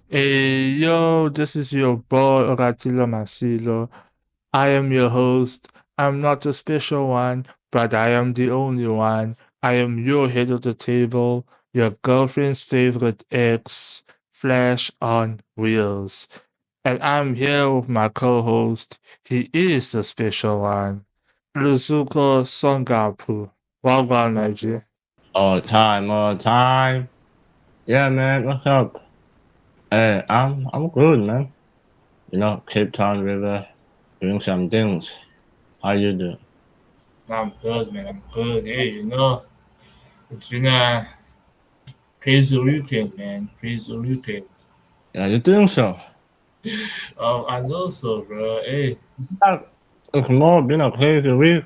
Hey, yo, this is your boy Oratilo Masilo. I am your host. I'm not a special one, but I am the only one. I am your head of the table, your girlfriend's favorite ex, Flash on Wheels. And I'm here with my co-host. He is the special one, Luzuko Songapu. Welcome, Nigeria. All time. Yeah, man. What's up? Hey, I'm good, man. Cape Town River, doing some things. How you doing? I'm good, man. I'm good. Hey, it's been a crazy weekend, man. Crazy weekend. Yeah, you think so? Oh, I know so, bro. Hey, Yeah, it's more been a crazy week.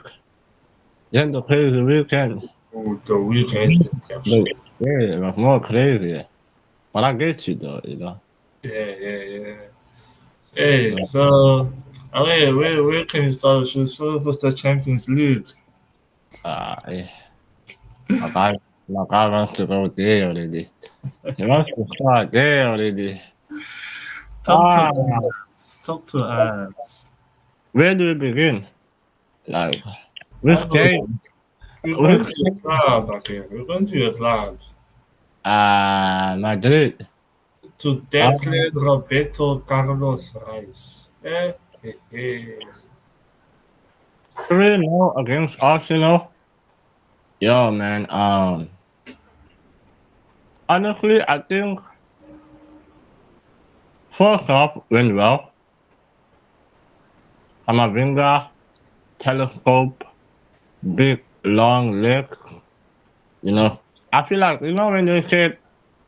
Then the crazy weekend. oh, the weekend has been But, actually. yeah, it was more crazy. But I get you though. Yeah, yeah, yeah. You Hey, know. so, okay, where can you start? Should start with the Champions League. Yeah. My guy wants to go there already. He wants to start there already. Talk to Ah, us. Talk to us. where do we begin? Like, which Oh, game? we're going Which to your club, okay? We're going to your club Madrid. to Um, declare Roberto Carlos Reis. Eh. 3-0 against Arsenal. Yo, man. Honestly, I think first half went well. Kamavinga, telescope, big long legs. You know, I feel like when they said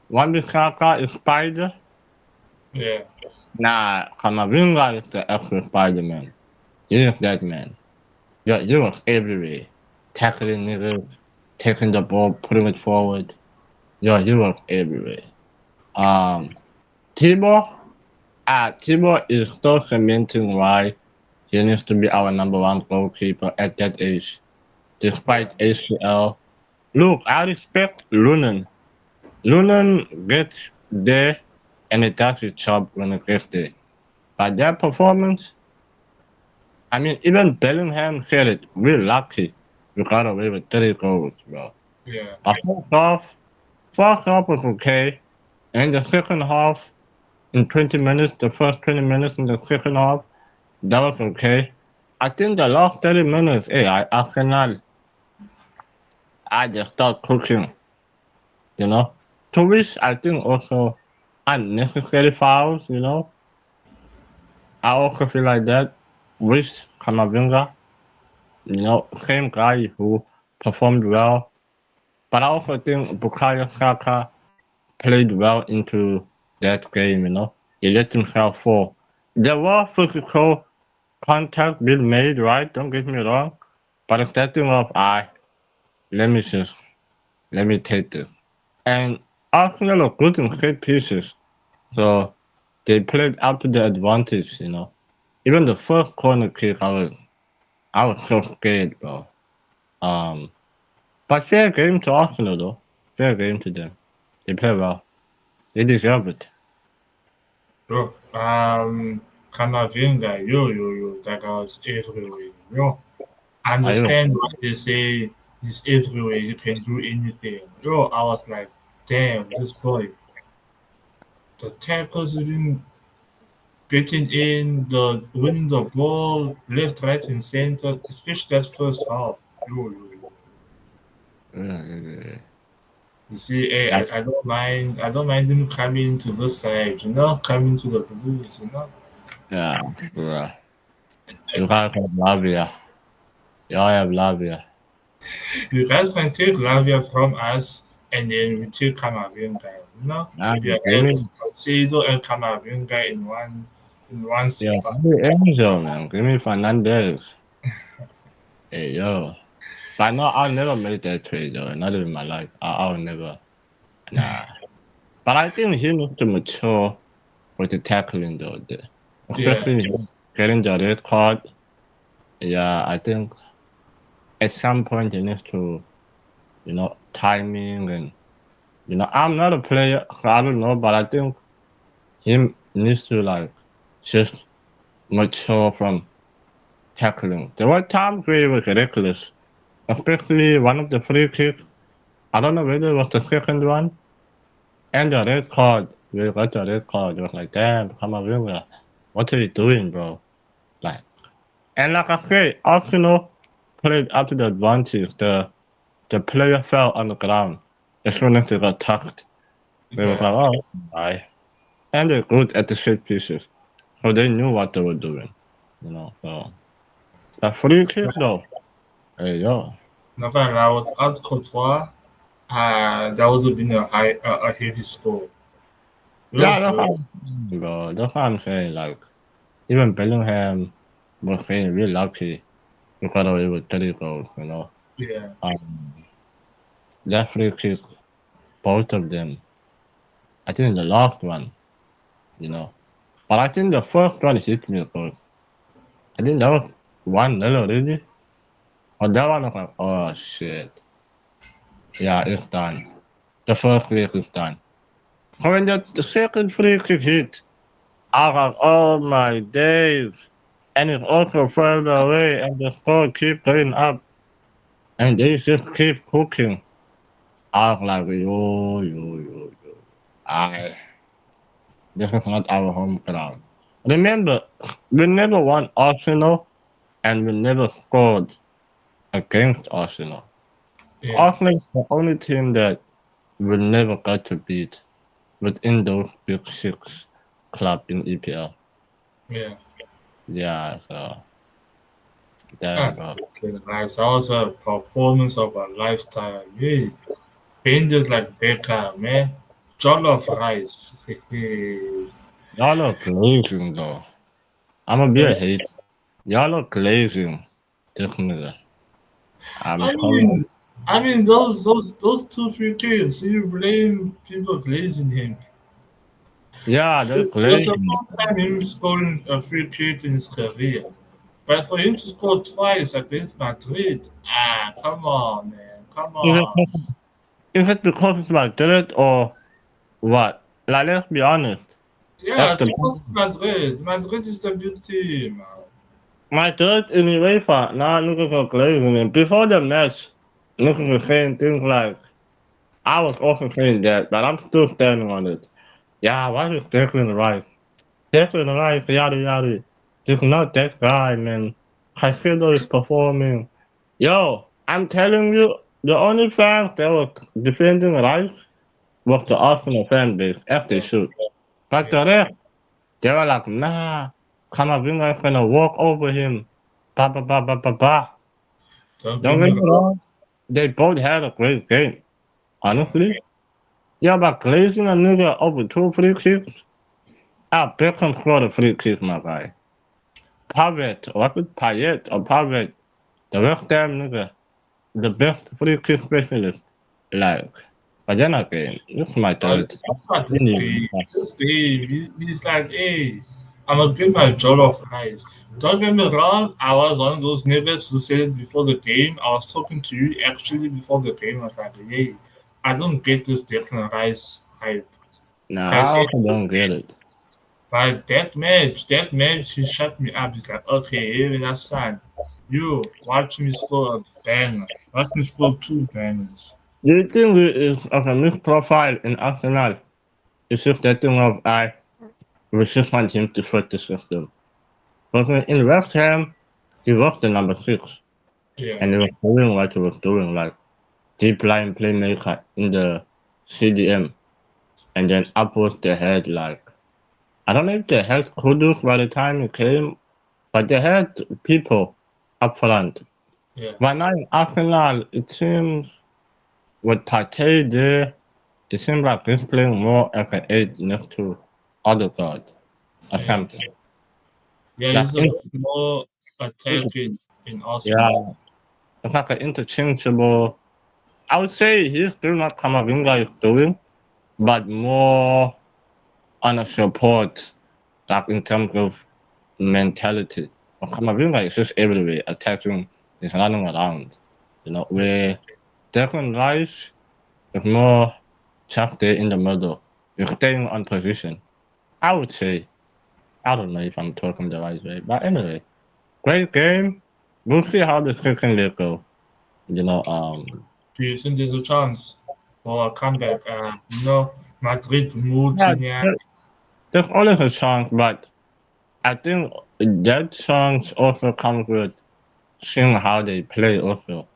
Wan Bissaka is Spider. Yeah. Nah, Kamavinga is the actual Spider Man. He is that man. Yo, he was everywhere, tackling niggas, taking the ball, putting it forward. Yo, he was everywhere. Um, Timo, Timo is still cementing why he needs to be our number one goalkeeper at that age, Yeah. despite ACL. Look, I respect Lunan. Lunan gets there and it does his job when it gets there. But that performance, I mean, even Bellingham said it. We're lucky we got away with 30 goals, bro. Yeah. But first half was okay. And the second half, in 20 minutes, the first 20 minutes in the second half, that was okay. I think the last 30 minutes, hey, I cannot, I just start cooking, you know. To which I think also unnecessary fouls. I also feel like that with Kamavinga, same guy who performed well. But I also think Bukayo Saka played well into that game. He let himself fall. There were physical contact being made, right? Don't get me wrong. But instead of let me just let me take this. And Arsenal are good in set pieces. So they played up to their advantage. Even the first corner kick I was so scared, bro. Um but fair game to Arsenal though. Fair game to them. They play well. They deserve it. Bro, Camavinga, that guy's everywhere. I I even understand what they say. He's everywhere. He can do anything. I was like, damn, this boy. The tackles has been getting in, the winning the ball left, right, and center, especially that first half. Yo. uh, You see, hey, that, I don't mind. I don't mind him coming to this side. Coming to the Blues. yeah, bro. You guys have Lavia. Y'all have Lavia. You guys can take Lavia from us, and then we take Camavinga. Nah, We give have me Concedo and Camavinga in one yeah, spot. give me Angel, man. Give me Fernandez. Hey yo. But no, I'll never make that trade though. Not in my life. I'll never. Nah. But I think he needs to mature with the tackling though. Yeah, Especially getting the red card. Yeah, I think at some point he needs to, timing and I'm not a player, so I don't know, but I think he needs to like just mature from tackling. There were times where it was ridiculous, especially one of the free kicks. I don't know whether it was the second one, and the red card. We got the red card. It was like, damn, come on, what are you doing, bro? Like, and like I say, Arsenal played up to the advantage. The player fell on the ground as soon as they got tucked. They was like, oh, bye. And they're good at the set pieces. So they knew what they were doing. So the free kick though. Hey yo. Not gonna lie, without Courtois, that would have been a heavy score. Yeah, that's Liverpool, bro. That's what I'm saying. Like even Bellingham was saying real lucky he got away with 30 goals. yeah. Um that free kick, both of them. I think the last one. But I think the first one hit me because I think that was 1-0 already. Or that one was like, oh shit. Yeah, it's done. The first free kick is done. So when the second free kick hit, I was like, oh my days. And it's also further away and the score keep going up. And they just keep cooking. I was like, yo. This is not our home ground. Remember, we never won Arsenal and we never scored against Arsenal. Yeah. Arsenal is the only team that we never got to beat within those big six club in EPL. Yeah. Yeah, so damn, bro. Okay, nice. That was a performance of a lifetime. Yeah. Painted like Beckham, man. Jollof rice. Y'all are glazing though. I'm gonna be a hate. Y'all are glazing. This nigga. I'm I telling mean, I mean those two free kicks. You blame people glazing him. yeah, they're It was the glazing. first time him scoring a free kick in his career. But for him to score twice against Madrid, come on, man, come Is it, on. is it because it's Madrid or what? Like, let's be honest. Yeah, That's it's the because Madrid. Madrid is a good team. Madrid in UEFA. Now niggas are glazing. And before the match, niggas were saying things like, I was also saying that, but I'm still standing on it. Yeah, why is Declan Rice? Declan Rice, yada yada. He's not that guy, man. Caicedo is performing. Yo, I'm telling you, the only fans that were defending Rice was the Arsenal fan base, as they should. But the rest, they were like, nah, Camavinga is gonna walk over him. Ba ba ba ba ba ba. Don't get Don't me get me wrong. wrong, they both had a great game. Honestly. Yeah, but glazing a nigga over two free kicks? Beckham scored a free kick, my guy. Pavett, was it Payet or Pavett? The West Ham nigga, the best free kick specialist. Like, but then again, this is my But third. that's not this game. This game, he's like, hey, I'm gonna get my jollof rice. Don't get me wrong, I was one of those neighbors who said it before the game. I was talking to you actually before the game. I was like, hey, I don't get this Declan Rice hype. Nah, I I said, also don't get it. but that match, he shut me up. He's like, okay, hey, that's son. You watch me score a banger. Watch me score two bangers. Do you think it is of a mixed profile in Arsenal? It's just that thing of we just want him to fit the system. But in West Ham, he was the number six, Yeah, and he was doing what he was doing, like deep line playmaker in the CDM, and then upwards they had like I don't know if they had Kudus by the time he came, but they had people up front. yeah. But now in Arsenal, it seems with Partey there, it seems like he's playing more as an eight next to Odegaard or Yeah. something. Yeah, Like, he's a bit more attacking in Arsenal. yeah, it's like an interchangeable. I would say he's still not Kamavinga is doing, but more on a support, like in terms of mentality. But Kamavinga is just everywhere, attacking, he's running around. Where Declan Rice is more chucked there in the middle. You're staying on position. I would say, I don't know if I'm talking the right way, but anyway, great game. We'll see how the second leg go. You know, Do you think there's a chance for a comeback? Madrid moved yeah, to here. there's always a chance, but I think that chance also comes with seeing how they play also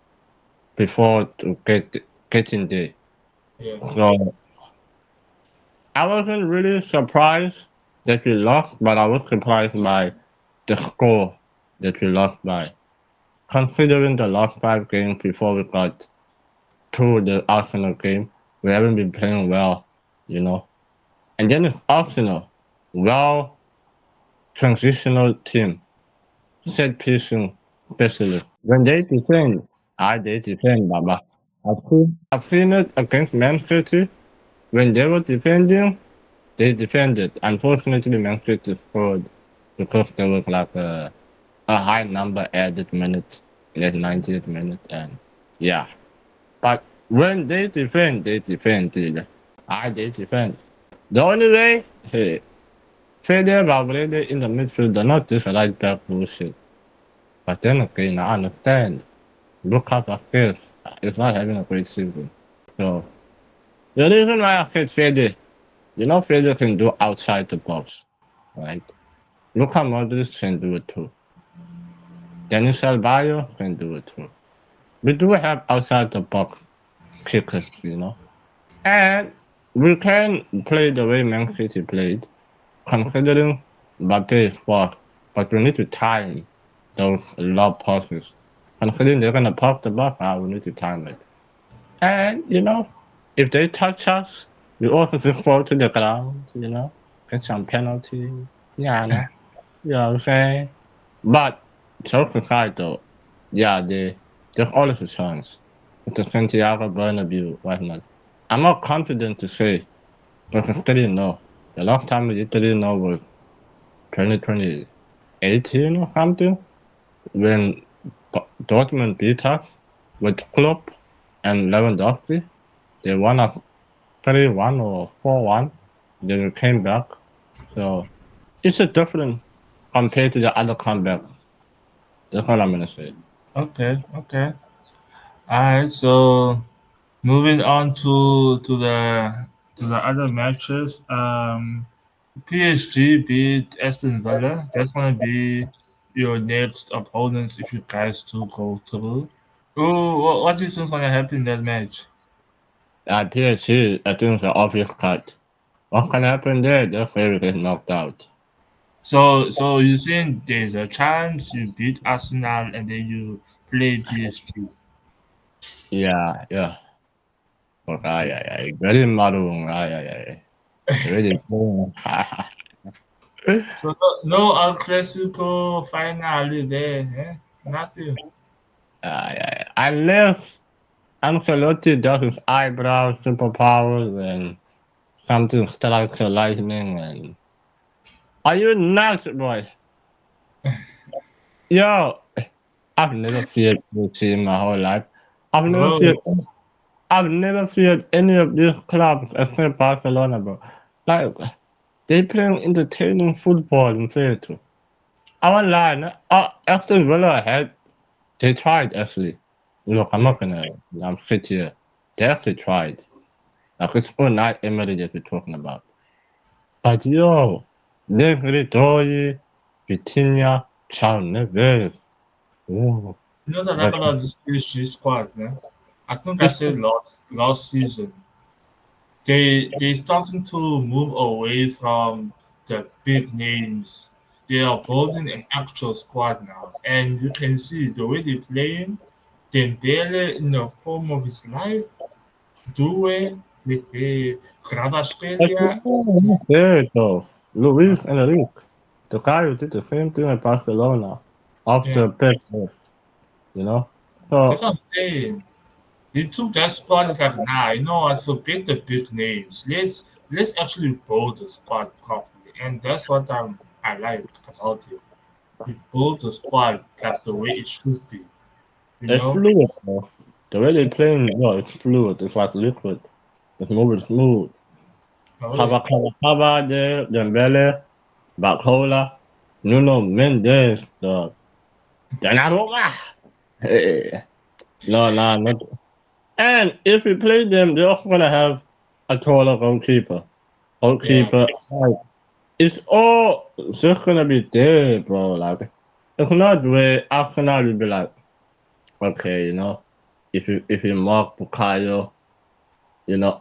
before to getting there. Yes. So I wasn't really surprised that we lost, but I was surprised by the score that we lost by. Considering the last 5 games before we got to the Arsenal game, we haven't been playing well, you know. And then it's Arsenal, well transitional team, set piecing specialist. When they defend, Baba. I've seen it against Man City. When they were defending, they defended. Unfortunately, Man City scored because there was like a high number added minute in the 90th minute, and yeah. But when they defend, dude. They defend. The only way, hey, Fede Valverde in the midfield, they're not this right back bullshit. But then again, I understand. Look up at this. It's not having a great season. So, the reason why I said Fede, Fede can do outside the box, right? Luka Modric can do it too. Denis Albayo can do it too. We do have outside the box kickers, And we can play the way Man City played, considering Mbappe's fault, but we need to time those lob passes. Considering they're gonna pop the ball, we need to time it. And if they touch us, we also just fall to the ground, get some penalty. Yeah, no. You know what I'm saying? But jokes aside though, yeah, there's always a chance. It's a Santiago Bernabeu, why not? I'm not confident to say, but I still know. The last time we didn't know was 2018 or something, when Dortmund beat us with Klopp and Lewandowski. They won us 3-1 or 4-1. Then we came back. So it's a different compared to the other comebacks. That's all I'm gonna say. Okay. All right. So moving on to the other matches. PSG beat Aston Villa. That's gonna be your next opponents if you guys to go through. Oh, what do you think's gonna happen in that match? At PSG, I think it's an obvious cut. What can happen there? That's where we get knocked out. So you think there's a chance you beat Arsenal and then you play PSG? Yeah. Okay, yeah. Very marung, yeah. Really. So no El Clasico finale there, nothing. Yeah. Unless Ancelotti does his eyebrows, superpowers, and something strikes a lightning, and are you nuts, boy? Yo, I've never feared PSG in my whole life. I've never Bro, feared. I've never feared any of these clubs except Barcelona, bro. Like they playing entertaining football in fair too. I won't lie. Aston Villa they tried actually. Look, I'm yeah. not gonna. I'm sit here. They actually tried. Like it's all night Emery that we're talking about. But yo, Negri Doye, Vitinha, Charles Neves. Ooh, You know the like but about this PSG squad, man. I think I it's said last season. They starting to move away from the big names. They are building an actual squad now, and you can see the way they playing. Dembele in the form of his life, Due, Gravaskelia. there though. Uh, Luis Enrique, the guy who did the same thing at Barcelona yeah, after Pep, you know. that's So what I'm saying. He took that squad. It's like, nah, you know what? Forget the big names. Let's actually build the squad properly, and that's what I like about it. We build the squad like the way it should be. You it's know, fluid, bro. The way they playing, it's fluid. It's like liquid. It's moving smooth. Kaba, Dembele, Bacola, Nuno Mendes, Donnarumma. Hey. No, not. And if we play them, they're also gonna have a taller goalkeeper. Like, it's all just gonna be there, bro. Like, it's not where Arsenal will be like, okay, if you mark Bukayo,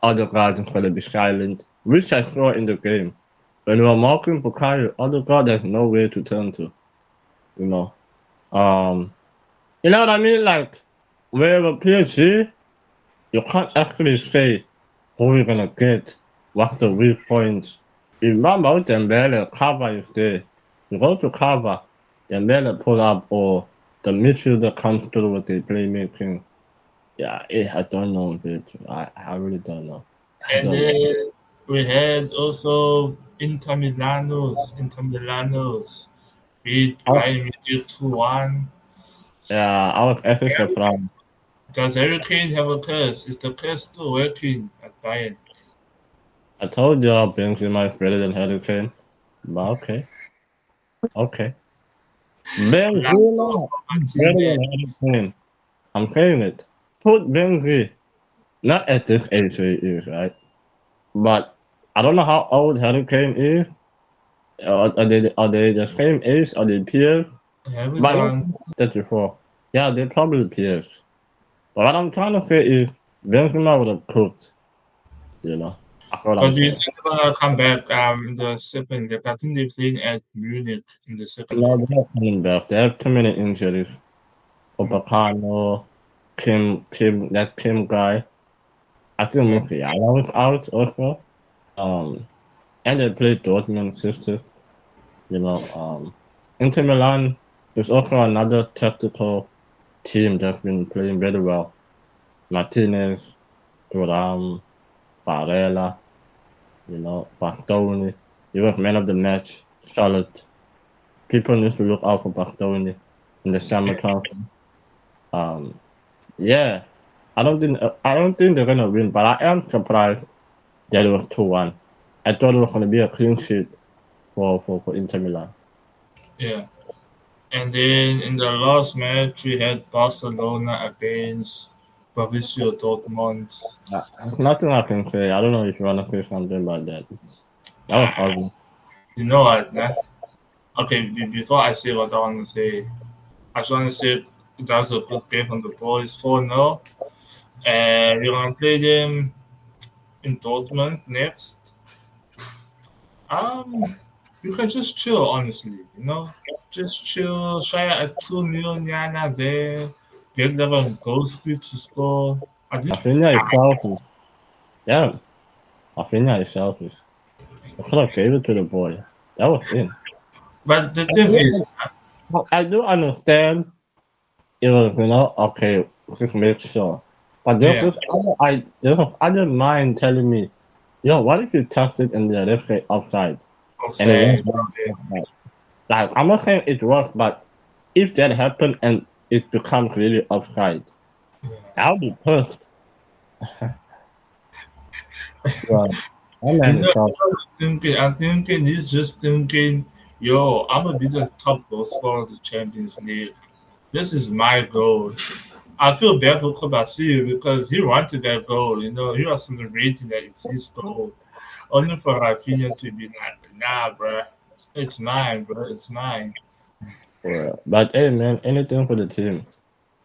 other guys are gonna be silent, which I saw in the game. When you are marking Bukayo, other guys there's no way to turn to, you know. You know what I mean? Like, wherever PSG, you can't actually say who you're gonna get, what's the weak point. You remember Dembele, cover is there. You go to cover, Dembele pull up, or the midfielder comes through with the playmaking. Yeah, I don't know, dude. I really don't know. And then we had also Inter Milanos beat Bayern Munich 2-1. Yeah, I was actually surprised. Does Harry Kane have a curse? Is the curse still working at Bayern? I told you Benzema is better than Harry Kane, but okay. Benzema is better than Harry Kane. I'm saying it. Put Benzema, not at this age he is, right? But I don't know how old Harry Kane is. Are they the same age? Are they peers? Harry's But on. that before. Yeah, they're probably peers. But what I'm trying to say is Benzema would have cooked, That's what I'm But do you saying. think they're gonna come back in the second leg? I think they're playing at Munich in the second No, leg. they're not coming back. They have too many injuries. Upamecano, that Kim guy. I think Musiala was out also. And they played Dortmund sisters. Inter Milan is also another tactical team that's been playing very well. Martinez, Thuram, Barella, Bastoni. He was man of the match. Solid. People need to look out for Bastoni in the summer transfer. Yeah, I don't think they're gonna win, but I am surprised that it was 2-1. I thought it was gonna be a clean sheet for Inter Milan. Yeah. And then in the last match, we had Barcelona against Borussia Dortmund. There's nothing I can say. I don't know if you wanna say something about that. That was ugly. You know what? Nah? Okay, before I say what I want to say, I just want to say that was a good game from the boys 4-0. And we're going to play them in Dortmund next. You can just chill, honestly, Just chill, try at 2-0 Yana there, get them goal speed to score. I think Rafinha is selfish. Yeah, Rafinha is selfish. I could have gave it to the boy. That was in. But the thing is, I do understand. It was, okay, just make sure. But yeah, there's this other mind telling me, yo, what if you touched it and the left side offside? And it offside. went offside? Like, I'm not saying it works, but if that happened and it becomes really offside, I'll be pissed. Right. That man is selfish. I'm thinking he's just thinking, yo, I'm gonna be the top goal scorer of the Champions League. This is my goal. I feel bad for Kobashi because he wanted that goal, he was celebrating that it's his goal. Only for Rafinha to be like, nah, bro, it's mine, bro, it's mine. Yeah. But hey, man, anything for the team.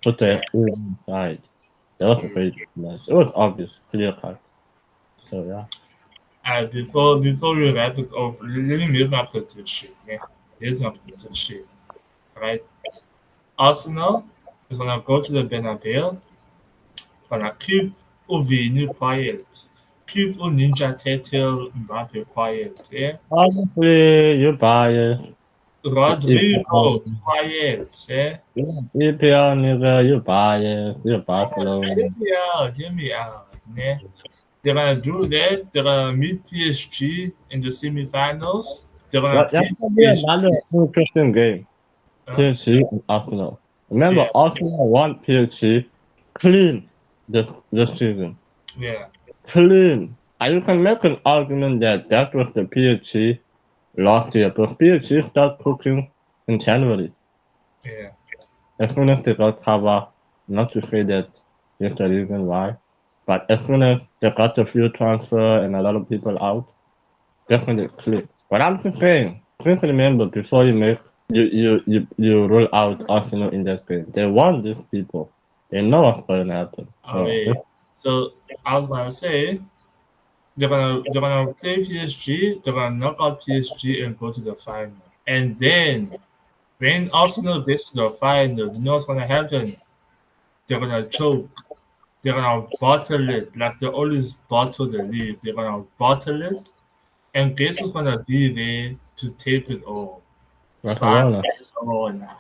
Put Yeah. the inside. That was a great match. It was obvious, clear cut. So yeah. Before we wrap it off, let me make my prediction. Yeah, here's my prediction. Right, Arsenal is gonna go to the Bernabeu, gonna keep Uvini quiet, keep Ninja Turtle Mbappe quiet. Yeah, Obviously, you buy it. Rodrigo quiet. Yeah, EPL nigga, you buy it. You Barcelona. hear me out. Yeah, they're gonna do that. They're gonna meet PSG in the semifinals. They're gonna That's beat gonna be PSG. another interesting game. Uh, PSG and Arsenal. Remember, yeah, Arsenal won PSG clean this season. yeah. Clean. And you can make an argument that that was the PSG last year, but PSG started cooking in January. Yeah. As soon as they got cover, not to say that there's the reason why, but as soon as they got a few transfer and a lot of people out, definitely click. But I'm just saying, just remember before you make you roll out Arsenal in that game. They want these people. They know what's going to happen. Okay. So I was gonna say they're gonna play PSG, they're gonna knock out PSG and go to the final. And then when Arsenal gets to the final, you know what's gonna happen? They're gonna choke. They're gonna bottle it like they always bottle the league. They're gonna bottle it, and guess who's gonna be there to take it all? Barcelona. Barcelona.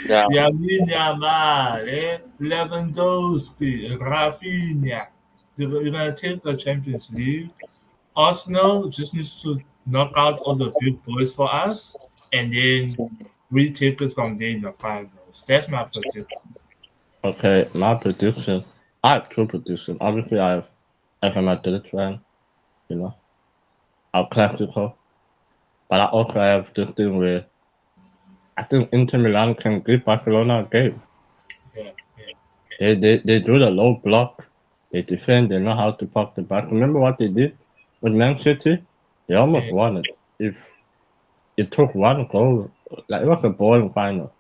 Yeah. Yamin Yamal, Lewandowski, Rafinha. They're gonna take the Champions League. Arsenal just needs to knock out all the big boys for us, and then we take it from there in the finals. That's my prediction. Okay, my prediction. I have two predictions. Obviously, as a Madrid fan, you know, I'm classical. But I also have this thing where I think Inter Milan can give Barcelona a game. Yeah, They do the low block. They defend. They know how to park the back. Remember what they did with Man City? They almost yeah, won it. If it took one goal, like it was a boring final.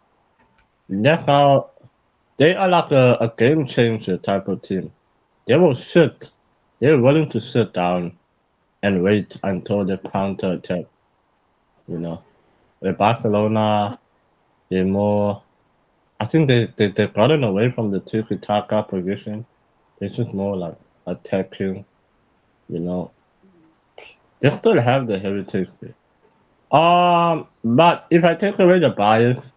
That's how they are like a game changer type of team. They will sit. They're willing to sit down and wait until the counter attack. You know, with Barcelona, they're more. I think they've gotten away from the tiki taka position. They're just more like attacking. You know, they still have the heritage there. But if I take away the bias,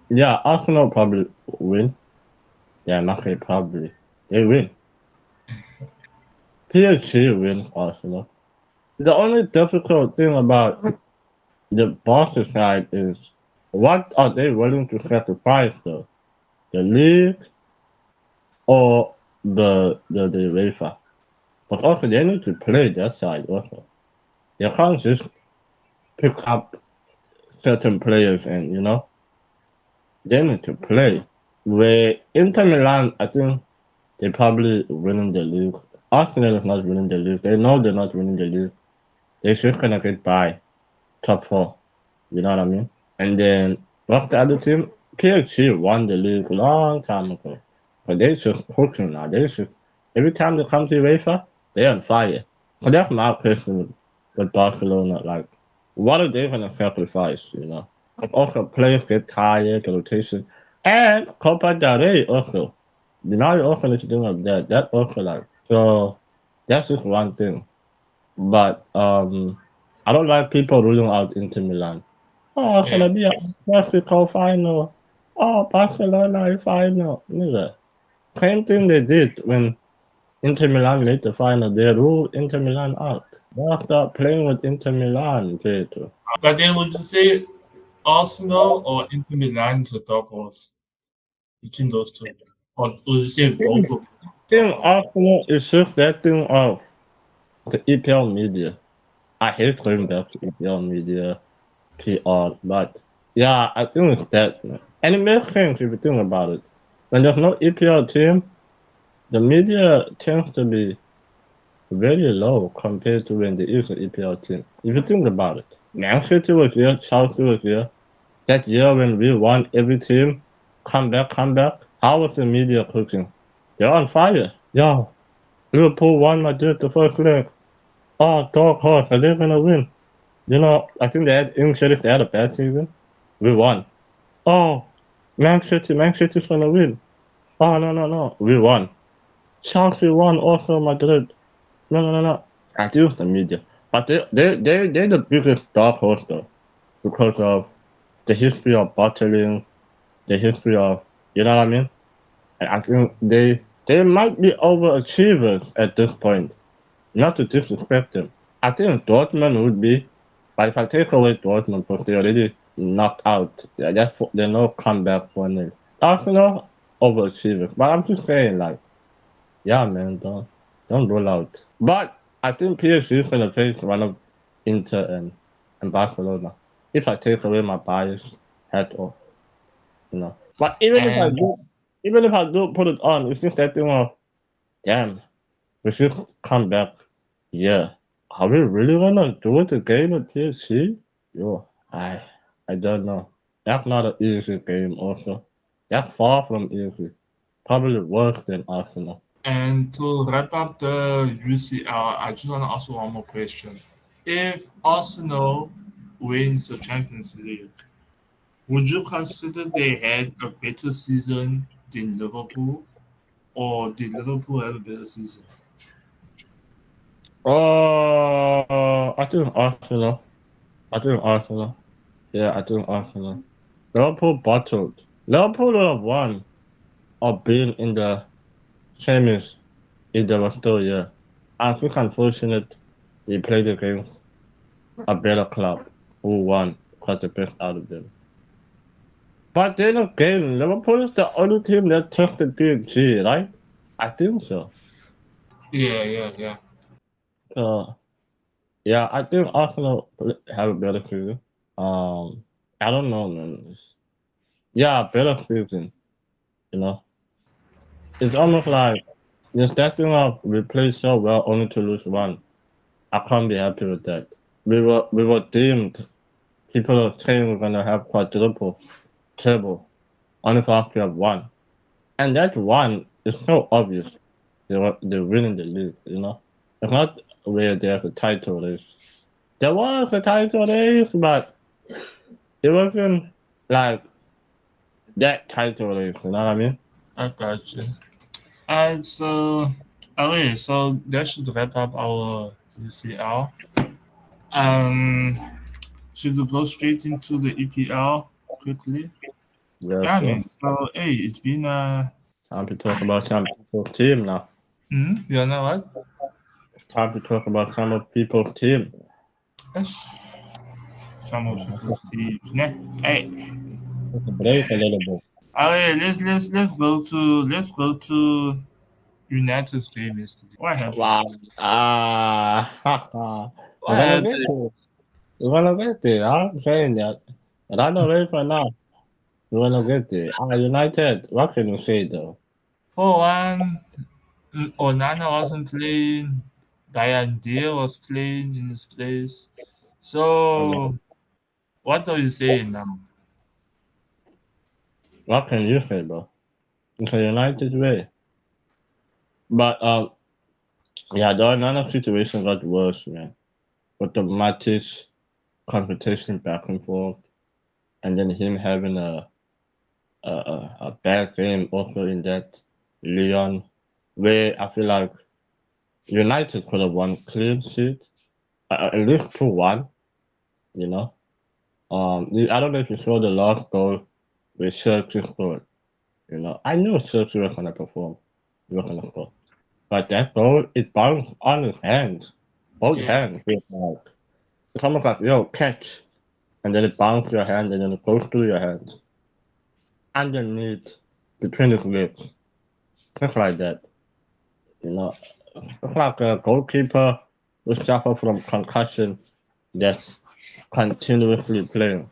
yeah, Arsenal probably win. Yeah, I'm not say probably. They win. PSG wins Arsenal. The only difficult thing about the Barca side is what are they willing to sacrifice though? The league or the UEFA? But also they need to play that side also. They can't just pick up certain players and they need to play. Where Inter Milan, I think they probably winning the league. Arsenal is not winning the league. They know they're not winning the league. They're just gonna get by top four. You know what I mean? And then what's the other team? PSG won the league long time ago. But they just cooking now. They just every time they come to UEFA, they're on fire. So that's my question with Barcelona. Like, what are they gonna sacrifice? Also players get tired, the rotation, and Copa del Rey also. Now you also need to think of that. That also like so. That's just one thing. But I don't like people ruling out Inter Milan. Oh, it's yeah. gonna be a Mexico final. Oh, Barcelona final. Nigga. Same thing they did when Inter Milan made the final. They ruled Inter Milan out. Now stop playing with Inter Milan, Pedro. But then would you say Arsenal or Inter Milan is the top horse between those two? Or would you say both of them are Thing top horse? Arsenal is just that thing of the EPL media. I hate going back to EPL media, PR, but yeah, I think it's that. Man. And it makes sense if you think about it. When there's no EPL team, the media tends to be very low compared to when there is an EPL team. If you think about it, Man City was here, Chelsea was here. That year when we won every team, come back, come back. How was the media cooking? They're on fire. Yo, Liverpool won Madrid the first leg. Oh, dog horse, are they gonna win? I think they had injuries, they had a bad season. We won. Oh, Man City's gonna win. Oh, no, no, no. We won. Chelsea won also Madrid. No, no, no, no. I think it's the media. But they're the biggest dark horse though. Because of the history of bottling, the history of, you know what I mean? And I think they might be overachievers at this point. Not to disrespect them. I think Dortmund would be, but if I take away Dortmund because they already knocked out, yeah, there's no comeback for them. Arsenal overachievers, but I'm just saying, like, yeah, man, though. Don't rule out. But I think PSG is gonna face one of Inter and Barcelona. If I take away my bias hat off, you know. But even if I And do put it on, it's just that thing of damn, we should come back. Yeah. Are we really gonna do it again at PSG? Yo, I don't know. That's not an easy game also. That's far from easy. Probably worse than Arsenal. And to wrap up the UCL, I just want to ask one more question. If Arsenal wins the Champions League, would you consider they had a better season than Liverpool, or did Liverpool have a better season? I think Arsenal. I think Arsenal. Yeah, I think Arsenal. Liverpool bottled. Liverpool would have won or been in the semis if they were still here. I think unfortunate they played against a better club who won, got the best out of them. But then again, Liverpool is the only team that tested PSG, right? I think so. Yeah. Yeah, I think Arsenal have a better season. I don't know, man. Yeah, better season. You know, it's almost like the stacking up. We played so well only to lose one. I can't be happy with that. We were deemed. People are saying we're gonna have quadruple, treble, only for us to have one, and that one is so obvious. They're winning the league. You know, it's not where there's a title race. There was a title race, but it wasn't like that title race. You know what I mean? I got you. And so, okay, so that should wrap up our UCL. Um, should we go straight into the EPL quickly? Yeah, Yeah, sure. man. So, hey, it's been Time to talk about some people's team now. you know what? It's time to talk about some of people's team. Yes. Some of people's teams. Nah. Hey, Take a break a little bit. okay, let's go to United's game yesterday. What happened? Wow. We're What gonna get happened? to it. We're gonna get there. I'm saying that. Run away for now. We're gonna get there. United. What can you say though? For one, Onana wasn't playing. Diane Deer was playing in his place. So, what are you saying now? What can you say, bro? It's a United way. But yeah, the another situation got worse, man. With the matches, competition back and forth, and then him having a bad game also in that Lyon, where I feel like United could have won clean sheet, at least 2-1, you know. I don't know if you saw the last goal with Chelsea scored. You know, I knew Chelsea was gonna perform, he was gonna score, but that goal it bounced on his hands, both Yeah. hands. It's almost like yo catch, and then it bounces your hand, and then it goes through your hands, underneath, between his legs, just like that. You know, it's like a goalkeeper who suffer from concussion that's continuously playing.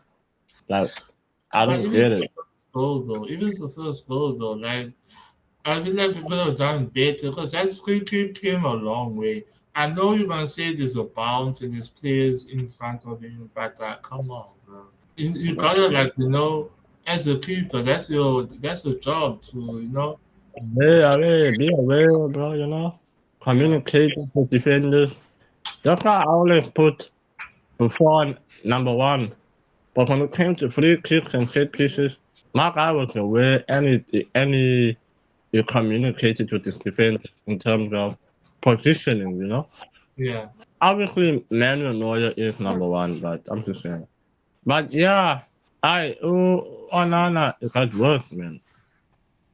Like, I But don't get it. even the first goal though, like I feel like we could have done better because that free kick came a long way. I know you're gonna say there's a bounce and there's players in front of him, but come on, bro. You gotta as a keeper, that's your job to Be aware, bro, you know? Communicate with defenders. That's why I always put Buffon number one. But when it came to free kicks and set pieces, my guy was aware any you communicated with his defense in terms of positioning, you know? yeah. Obviously, Manuel Neuer is number one, but I'm just saying. But yeah, Onana, it got worse, man.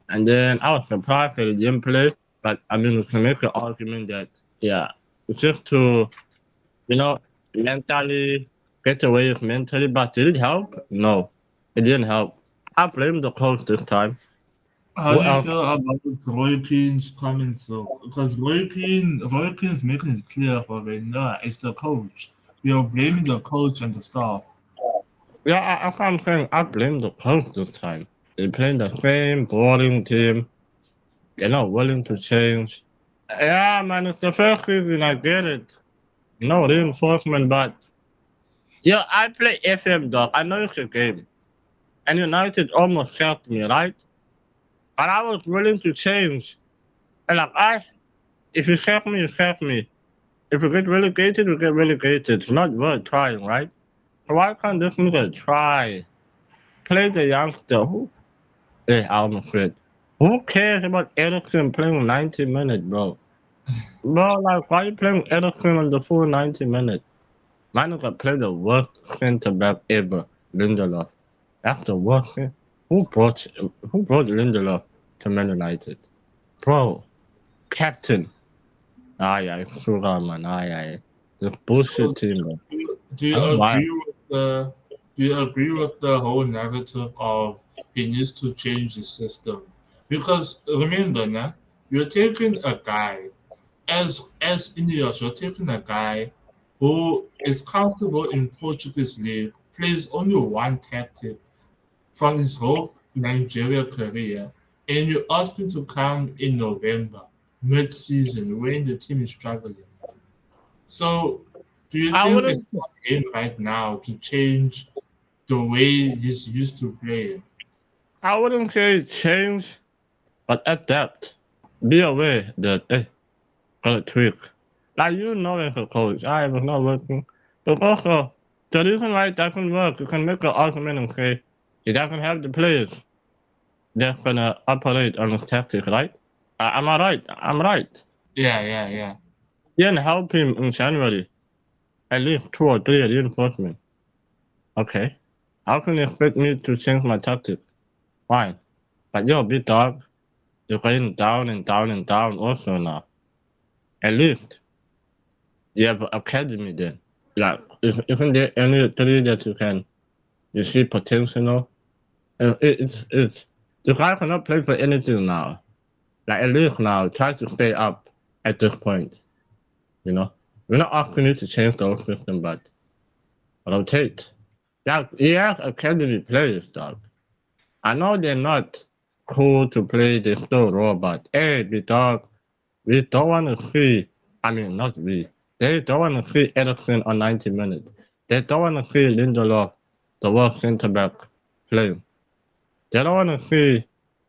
And then I was surprised that he didn't play, but I mean, we can make the argument that, yeah, it's just to, you know, mentally get away with mentally, but did it help? No, it didn't help. I blame the coach this time. How Who do you else? feel about Roy Keane's comments though? Because Roy Keane's making it clear for Wenger, it's the coach. We are blaming the coach and the staff. Yeah, that's what I'm saying. I blame the coach this time. They playing the same boring team. They're not willing to change. Yeah, man, it's the first season. I get it. No reinforcement, but yeah, I play FM, dog. I know it's a game. And United almost helped me, right? But I was willing to change. And like, if you help me, you help me. If we get relegated, we get relegated. It's not worth trying, right? So why can't this nigga try? Play the youngster. Hey, I'm afraid. Who cares about Ericsson playing 90 minutes, bro? Bro, like, why you playing Ericsson on the full 90 minutes? Man, nigga play the worst center back ever, Lindelof. That's the worst thing. Who brought Lindelof to Man United? Bro, captain. Aye, aye, sugar, man. Aye, aye. The So bullshit team, bro. do you I don't mind. agree with the whole narrative of he needs to change his system? Because remember now, you're taking a guy as Ineos, you're taking a guy who is comfortable in Portuguese league, plays only one tactic from his whole Nigeria career, and you ask him to come in November, mid-season, when the team is struggling. So, do you I think wouldn't it's for him right now to change the way he's used to playing? I wouldn't say change, but adapt. Be aware that gotta tweak. Like you know as a coach, I was not working. But also the reason why it doesn't work, you can make an argument and say he doesn't have the players that's gonna operate on his tactics, right? Am I right? I'm right. Yeah. You didn't help him in January. At least 2 or 3 reinforcements. Okay. How can you expect me to change my tactic? Fine. But you're a big dog. You're going down and down and down also now. At least you have an academy then. Like, isn't there any three that you see potential? It's the guy cannot play for anything now. Like at least now, try to stay up at this point. You know, we're not asking you to change the whole system, but rotate. Yeah, he has academy players, dog. I know they're not cool to play. They're still raw, but hey, big dog, we don't want to see. I mean, not we. They don't want to see Ericsson on 90 minutes. They don't want to see Lindelof, the worst centre back, playing. They don't want to see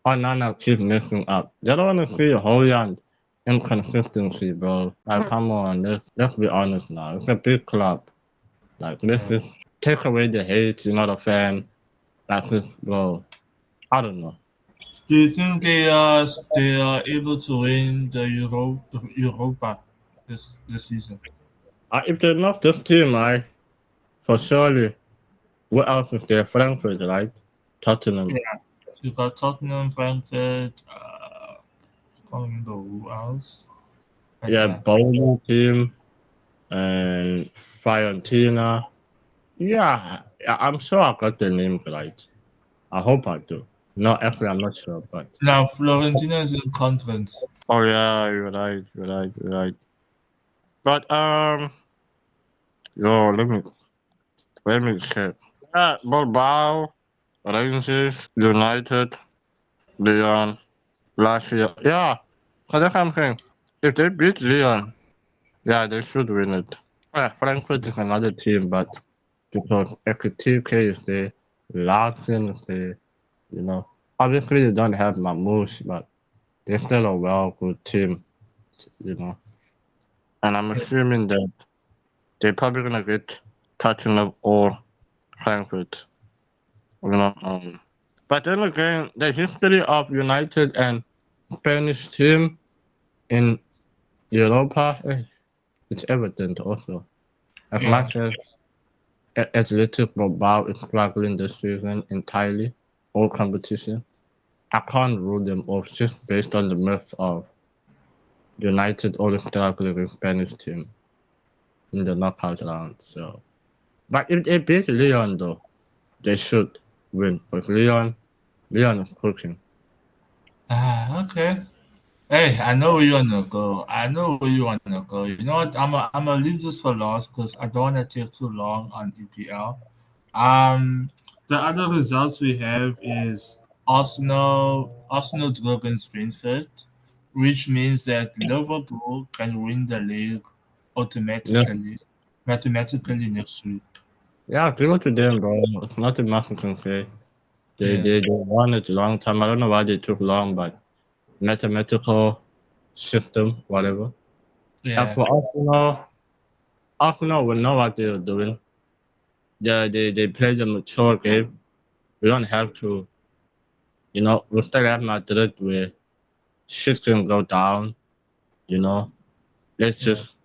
Onana keep messing up. They don't want to see Holland inconsistency, bro. Like, come on, let's be honest now. It's a big club. Like, let's just take away the hate. You're not a fan. Like, this, bro. I don't know. Do you think they are able to win the Europa this season? If they knock this team, for surely, what else is there? Frankfurt, right? Tottenham. Yeah, you got Tottenham, Frankfurt. Can't remember who else. But Yeah, yeah, bowling team and Fiorentina. Yeah, I'm sure I got the name right. I hope I do. No, actually, I'm not sure, but. now Florentina is in conference. Oh yeah, you're right. But yo, let me check. Yeah, Bilbao, Rangers, United, Leon, last year. Yeah, so that's what I'm saying. If they beat Leon, yeah, they should win it. Yeah, Frankfurt is another team, but because Ekitike is there, Larsen is there, you know. Obviously, they don't have Mamouche, but they're still a well-good team, you know. And I'm assuming that they're probably gonna get Tottenham or Frankfurt, you know. But then again, the history of United and Spanish team in Europa, it's evident also. As Yeah, much as Athletic Bilbao is struggling this season entirely, all competition, I can't rule them off just based on the myth of United always struggling with Spanish team in the knockout round. So, but if they beat Leon though, they should win. Because Leon is cooking. Okay. Hey, I know where you wanna go. I know where you wanna go. You know what? I'm gonna leave this for last because I don't wanna take too long on EPL. The other results we have is Arsenal drew against Brentford, which means that Liverpool can win the league Yeah, mathematically next week. yeah, give it to them, bro. It's nothing much I can say. They, Yeah, they, they won it a long time. I don't know why they took long, but mathematical system, whatever. And yeah, for Arsenal will know what they're doing. They play the mature game. We don't have to, we still have Madrid where shit can go down, you know. Let's yeah, just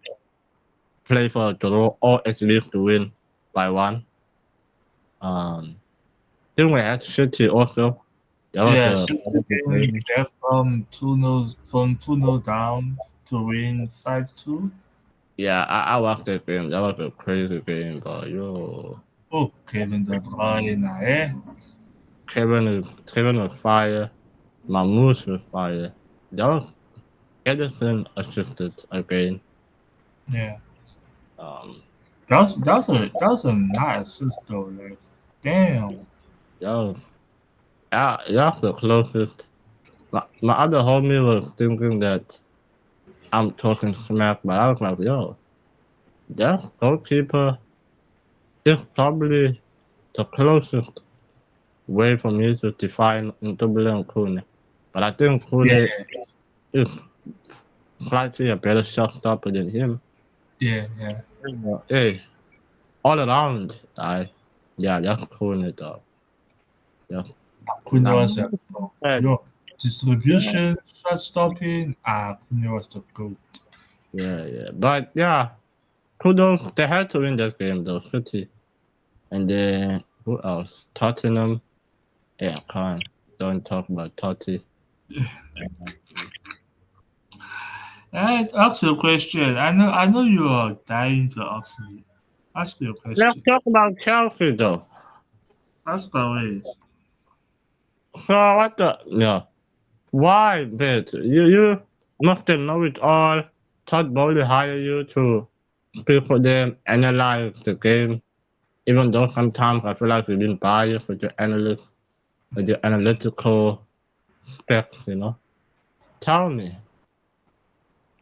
play for a draw or at least to win by one. Then we had City also. That was yeah. a City came game. back from 2-0 down to win 5-2. Yeah, I watched that game. That was a crazy game, bro. Yo, Oh, Kevin De Bruyne, eh? Kevin was fire. Mamouche was fire. That was Edison assisted again. Yeah. Um, That was a nice assist though. Like, damn. that was, that's the closest. My other homie was thinking that I'm talking smack, but I was like, yo, that goalkeeper is probably the closest way for me to define Ndubile and Kune. But I think Yeah, Kune is slightly a better shot stopper than him. yeah. Hey, all around, yeah, that's Kune though. That's Cunha not was a bad. yo distribution, shot stopping. Cunha was the goat. Yeah. But yeah, kudos. They had to win that game though, City. And then who else? Tottenham. Yeah, come on. Don't talk about Totti. Alright, ask you a question. I know you are dying to ask me. Ask you a Let's question. talk about Chelsea though. Ask away. So what the yeah. Why, bitch? You must have know it all. Todd Bowley hired you to speak for them, analyze the game. Even though sometimes I feel like you've been biased with your analyst, with your analytical specs. Tell me,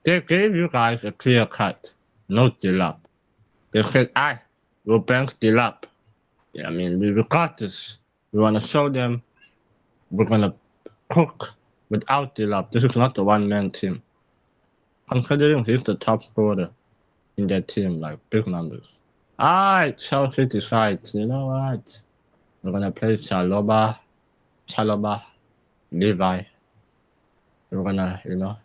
they gave you guys a clear cut, no deal up. They said, we'll bank still up. Yeah, I mean, we got this. We want to show them we're going to cook without deal up. This is not a one-man team. Considering he's the top scorer in their team, like big numbers. Chelsea decides, you know what? We're going to play Chaloba, Levi. We're going to,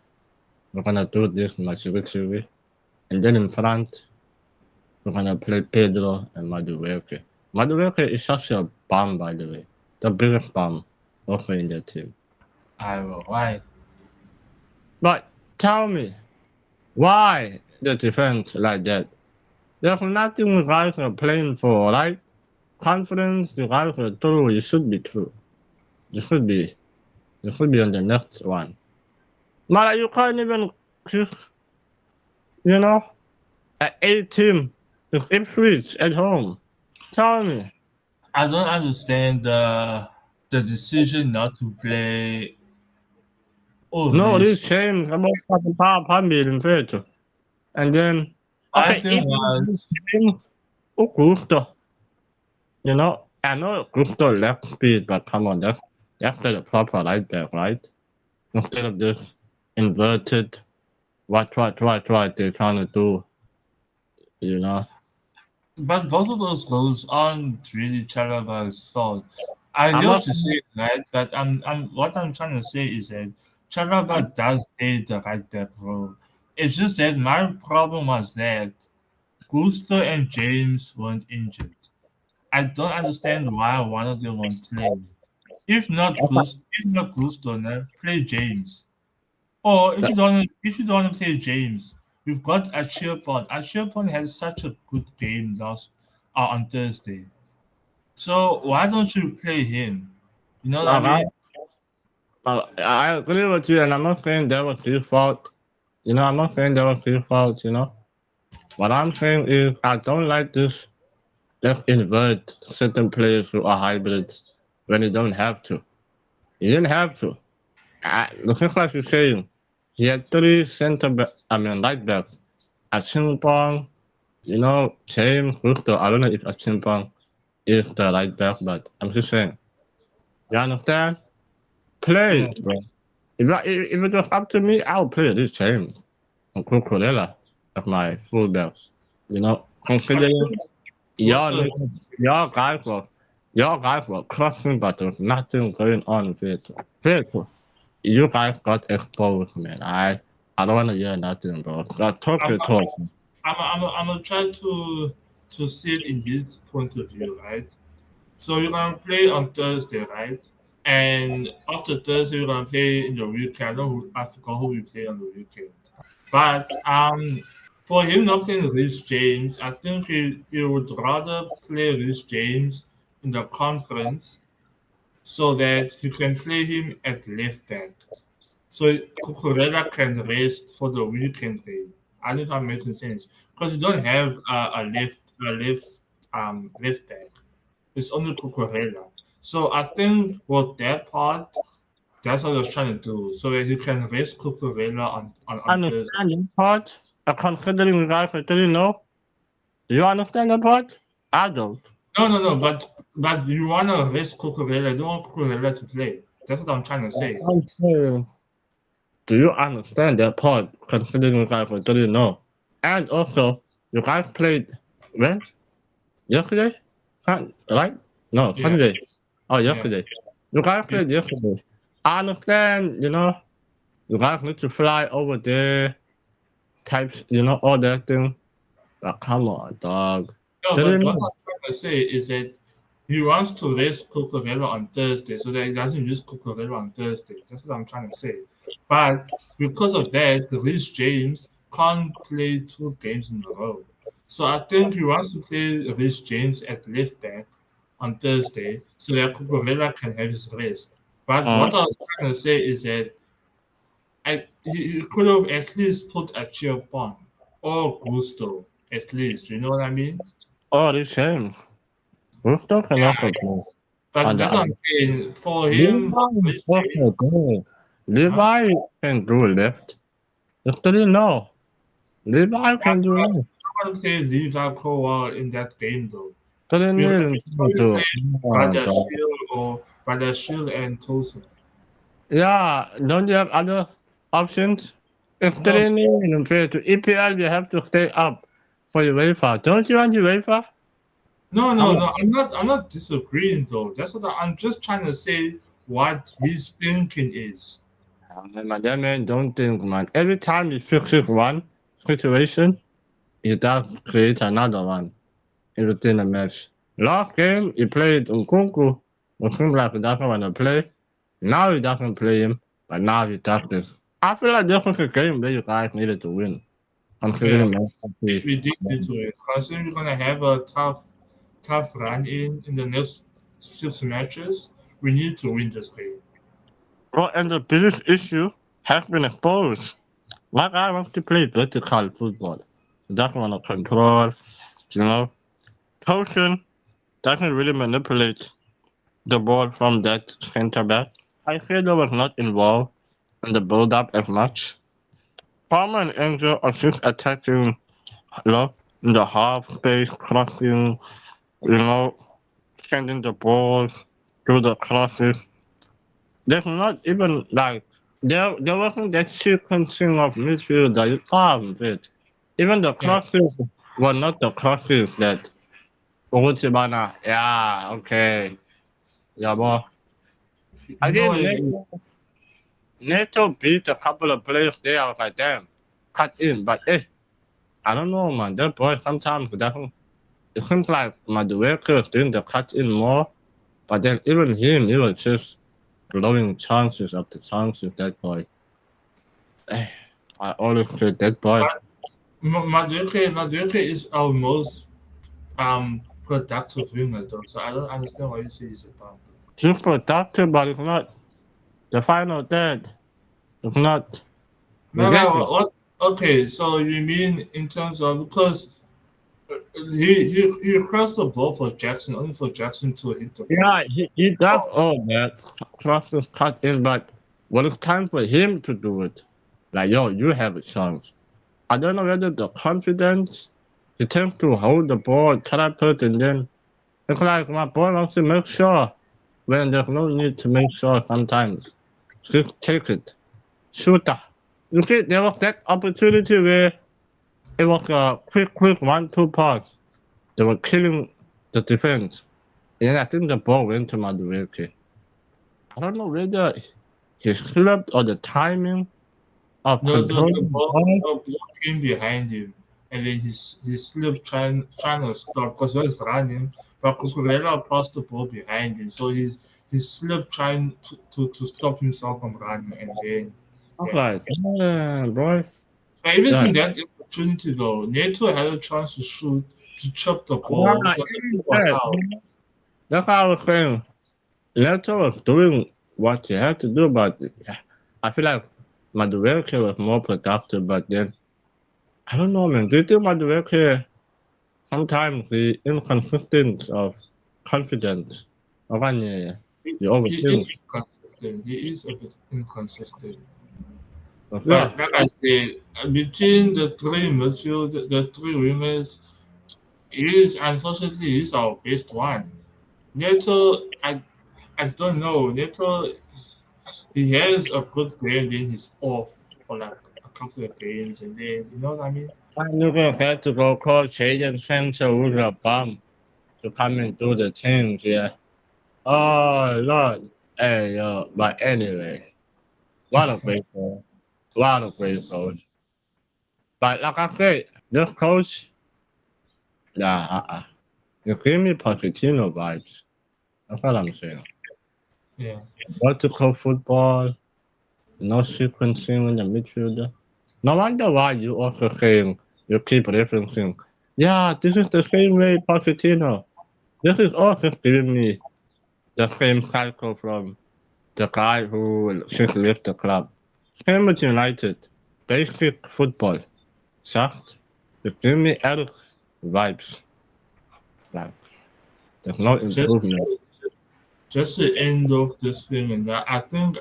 we're going to do this Matsuri. And then in front, we're gonna play Pedro and Madueke. Madueke is such a bomb, by the way. The biggest bomb also in their team. I will. Why? But tell me, why the defense like that? There's nothing you guys are playing for, right? Confidence, you guys are true. You should be true. You should be. You should be on the next one. But you can't even, you know, at 8 team, if Ipswich at home. Tell me. I don't understand the decision not to play No, this Ulrich. change about Papa in feito. And then, I okay, think if was Gusto, I know Gusto left speed, but come on, that's the proper right back, right? Instead of this inverted, what they're trying to do, you know? but both of those goals aren't really Chalaba's fault. I I'm hear not, what you say, right? But what I'm trying to say is that Chalaba does play the right back role. It's just that my problem was that Gusto and James weren't injured. I don't understand why one of them won't play. If not Gusto, then play James. Or if you don't want to play James, we've got Achilpon. Achilpon had such a good game on Thursday. So why don't you play him? You know what I I, mean? I agree with you, and I'm not saying that was his fault. I'm not saying that was his fault. What I'm saying is I don't like this. Let's invert certain players who are hybrids when you don't have to. You didn't have to. The thing like you're saying, he had three right backs. Achimpong, James Gusto. I don't know if Achimpong is the right back, but I'm just saying. You understand? Play, Yeah. bro. If it was up to me, I'll play this James and Cucurella as my fullbacks. Considering What your the your guys were crushing, but there was nothing going on with it. You guys got exposed, man. I don't want to hear nothing, bro. Talk I'm your talk. I'm gonna try to see it in his point of view, right? So you're gonna play on Thursday, right? And after Thursday, you're gonna play in the weekend. I forgot who we play on the weekend. But for him not playing Rhys James, I think he would rather play Rhys James in the conference so that you can play him at left back. So Cucurella can rest for the weekend game. I don't know if I'm making sense because you don't have a left back. It's only Cucurella. So I think with that part, that's what I was trying to do, so that you can rest Cucurella on Thursday. Understand that part? Considering you guys actually know? Do you understand that part? I don't. No, but you wanna rest Cucurella. You don't want Cucurella to play. That's what I'm trying to say. I'm saying, do you understand that part? Considering you guys actually know? And also, you guys played when? Yesterday? Right? No, Yeah, Sunday. Oh, yeah. yesterday. You guys played yesterday. I understand, you guys need to fly over there, types, all that thing. But come on, dog. No, but Didn't what know. I'm trying to say is that he wants to rest Cucurella on Thursday so that he doesn't use Cucurella on Thursday. That's what I'm trying to say. But because of that, Rhys James can't play 2 games in a row. So I think he wants to play Rhys James at left back on Thursday so that Cucurella can have his rest. But what I was trying to say is that he could have at least put a Chiopon or Gusto, at least. You know what I mean? Oh, this shame. Gusto cannot Yeah, play but on the that's what other. I'm saying. For him, Levi is Rhys also James, good. huh? Levi can do left. Just didn't know. Levi I can do left. want to play Liga Kowal in that game though. Didn't You need can him to probably do. play Oh, dog. Badashil and Tosin. Yeah, don't you have other options? If No, they need him to EPL, you have to stay up for UEFA. Don't you want UEFA? Come no. on. I'm not disagreeing though. I'm just trying to say what his thinking is. That man don't think, man. Every time he fixes one situation, he does create another one within a match. Last game, he played Nkunku. It seemed like he doesn't want to play. Now he doesn't play him, but now he does this. I feel like this was a game that you guys needed to win, Yeah, considering Man City. we did need to it. Considering we're gonna have a tough run in the next 6 matches, we need to win this game. Bro, and the biggest issue has been exposed. My guy wants to play vertical football. He doesn't want to control, you know. Tosin doesn't really manipulate the ball from that center back. I feel they was not involved in the build up as much. Palmer and Angel are just attacking in the half space, crossing, you know, sending the ball through the crosses. There's not even like there wasn't that sequencing of midfield that you thought of it. Even the Yeah, crosses were not the crosses that Orochibana, yeah, okay. Yeah, boy. I you know think what it is. Neto beat a couple of players there. I was like, damn, cut in. But I don't know, man. That boy sometimes doesn't. It seems like my director is doing the cut in more. But then even him, he was just blowing chances after chances. That boy. Eh, I always say that boy. But Madueke is our most productive winger though, so I don't understand why you say he's a bum. He's productive, but it's not. the final third. It's not. No, get no, it? what? Okay, so you mean in terms of because he crossed the ball for Jackson, only for Jackson to hit the Yeah, post. he does all that. Crosses cut in, but when it's time for him to do it, like, yo, you have a chance. I don't know whether the confidence, he tends to hold the ball, catapult, and then it's like my boy wants to make sure when there's no need to make sure sometimes. Just take it. Shoot. You see, there was that opportunity where it was a quick 1-2 pass. They were killing the defense. And I think the ball went to Madueke. I don't know whether he slipped or the timing of No, the controlling the ball, ball. the ball came behind him, and then he slipped trying to stop because he was running, but Cucurella passed the ball behind him, so he slipped trying to stop himself from running, and then I was yeah. like, yeah, boy. But even Yeah. in that opportunity though, Neto had a chance to shoot to chop the Yeah, ball because the ball was out. that's how I was saying. Leto was doing what he had to do, but I feel like Madueke was more productive, but then I don't know, man. Do you think Madueke sometimes the inconsistent of confidence? Makanya He, you he is overthink. inconsistent. He is a bit inconsistent. Yeah. But like I said, between the three midfield, the three wingers, he is unfortunately he's our best one. Neto, I don't know. Neto, he has a good game, then he's off for like a couple of games, and then you know what I mean. And you can have to go call Jaden Sancho with a bum to come and do the things, yeah. Oh Lord. Hey yo, but anyway, what a great coach. What a great coach. But like I said, this coach, yeah, you give me Pochettino vibes. That's what I'm saying. Yeah, Vertical football, no sequencing in the midfielder. No wonder why you also saying you keep referencing. Yeah, this is the same way Pochettino. This is also giving me the same cycle from the guy who just left the club. Same with United. Basic football. Just you give me Eric vibes. Like there's no just improvement. just to end off this thing, and that I think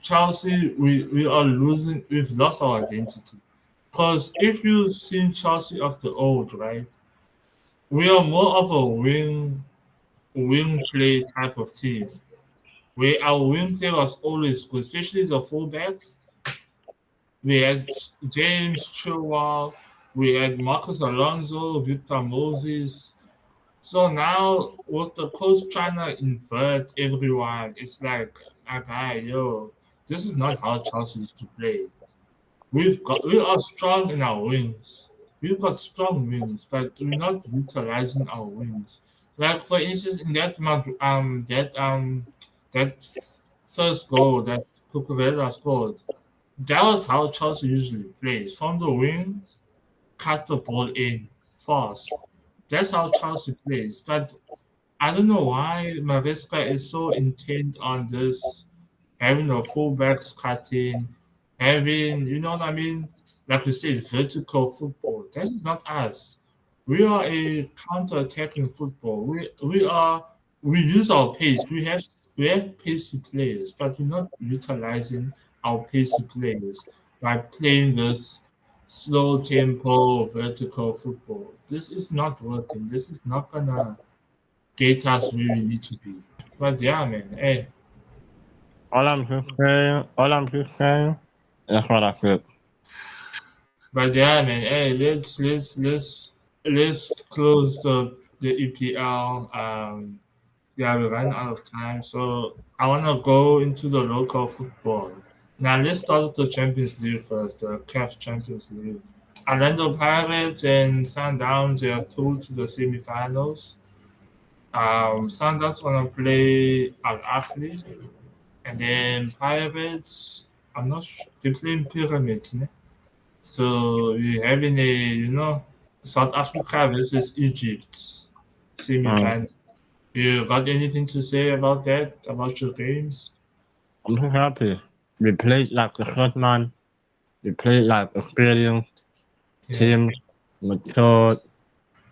Chelsea we are losing. We've lost our identity. Because if you've seen Chelsea of the old, right, we are more of a wing play type of team. Where our wing play was always good, especially the fullbacks. We had James Chilwell, we had Marcus Alonso, Victor Moses. So now with the coach trying to invert everyone, it's like, okay, yo, this is not how Chelsea used to play. We are strong in our wings. We've got strong wings, but we're not utilizing our wings. Like for instance, in that first goal that Cucurella scored, that was how Chelsea usually plays. From the wing, cut the ball in fast. That's how Chelsea plays. But I don't know why Maresca is so intent on this, having the fullbacks cutting, having, you know what I mean? Like you said, vertical football. That is not us. We are a counter-attacking football. We use our pace. We have pacey players, but we're not utilizing our pacey players by playing this slow tempo vertical football. This is not working. This is not gonna get us where we need to be. But yeah, man. Hey, All I'm just saying, that's what I feel. but yeah, man. Hey, let's close the EPL. Yeah, we ran out of time, so I wanna go into the local football. Now let's start with the Champions League first. The CAF Champions League. Orlando Pirates and Sundowns they are through to the semifinals. Sundowns gonna play Al Ahly, and then Pirates. I'm not sure. They're playing Pyramids, ne? So we're having a South Africa versus Egypt Mm. semi-final. You got anything to say about that? About your games? I'm so happy. We played like the first man. We played like experienced Yeah. team, matured,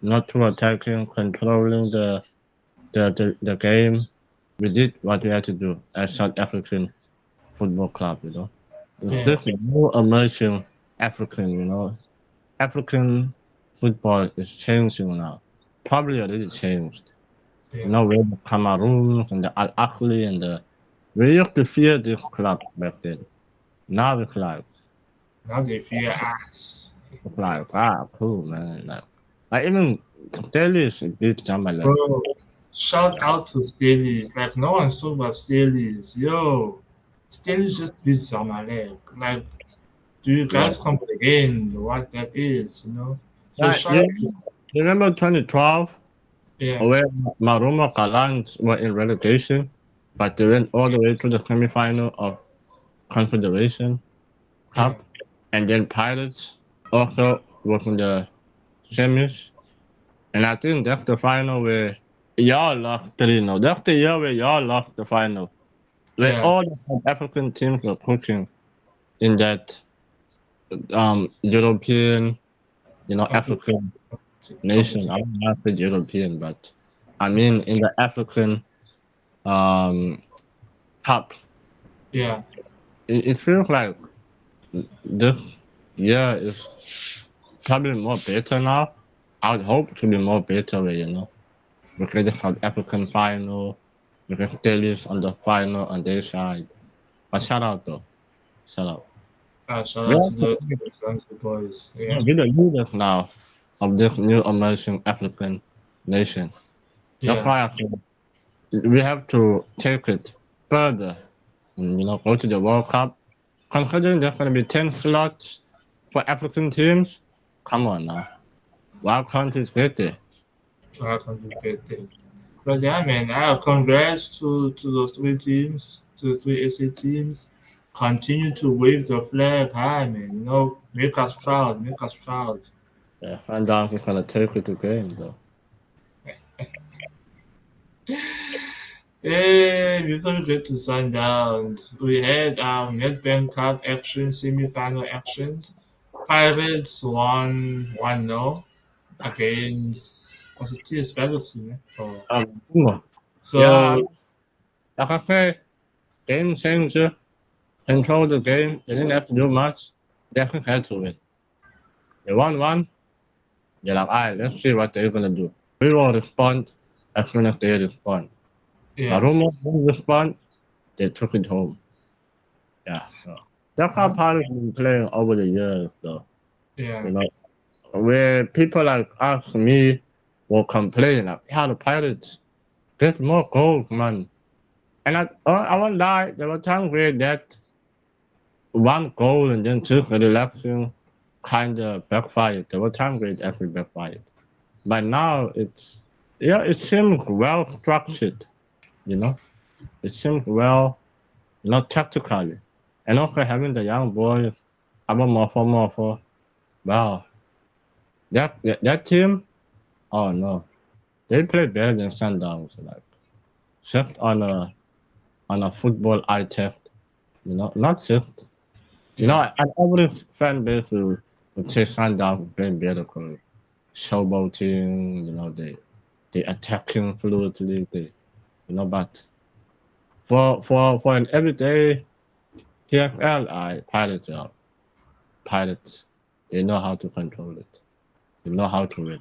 not too attacking, controlling the game. We did what we had to do as South African football club, you know. It's Yeah. just more emerging African, you know. African football is changing now. Probably already changed. Yeah. You know, with the Cameroon and the Al Ahly and the we used to fear this club back then. Now it's Now they fear us. cool man. Like even Delhi is a big time like Bro, shout out to Staleys. Like, no one's talking about Staleys. Yo, Staleys just beat Zamalek. Like, do you yeah. guys comprehend what that is, you know? So, Yeah, shout out to, you remember 2012 yeah, where Maruma Galants were in relegation, but they went all the way to the semi-final of Confederation yeah, Cup, and then Pirates also was in the semis. And I think that's the final where y'all lost 3-0. That's the year where y'all lost the final. Where yeah, all the South African teams were pushing in that European, you know, African African nation. competition. I'm not the European, but I mean in the African um cup. Yeah, It feels like this year is probably more better now. I would hope to be more better, you know. Because the South African final, because Steelers on the final on their side. But shout out though. Shout out. shout We out are to the Country Boys. Yeah, we're the leaders now of this new emerging African nation. That's yeah, why I think we have to take it further and, you know, go to the World Cup. Considering there's going to be 10 slots for African teams, come on now. Why can't it get there? welcome to birthday. But yeah, man, congrats to the three teams, to the three SA teams. Continue to wave the flag high, man. You know, make us proud, make us proud. Yeah, Sundowns is going to take it again, though. Hey, before we get to Sundowns, we had Nedbank Cup action, semi-final actions. Pirates won 1-0 against, was it TS Galaxy? Ne? Oh. Come yeah, So, like I say, game changer, control the game. They didn't have to do much. They just had to win. They won one. They're like, all right, let's see what they're gonna do. We will respond as soon as they respond. yeah. Marumo didn't respond. They took it home. Yeah, so that's how Pirates been playing over the years, though. Yeah. You know, where people like us, me, will complain like, yeah, the Pirates get more goals, man. And I won't lie, there were times where that one goal and then took an election kind of backfired. There were times where it actually backfired. But now it seems well structured, you know. It seems well, not tactically. And also having the young boys, Abba wow. That team, oh no. They play better than Sundowns, like just on a football eye test, you know, not just you know, and every fan base will say Sundowns playing better because showboating, you know, they attacking fluidly, you know, but for an everyday PFL, Pirates, they know how to control it. They know how to win.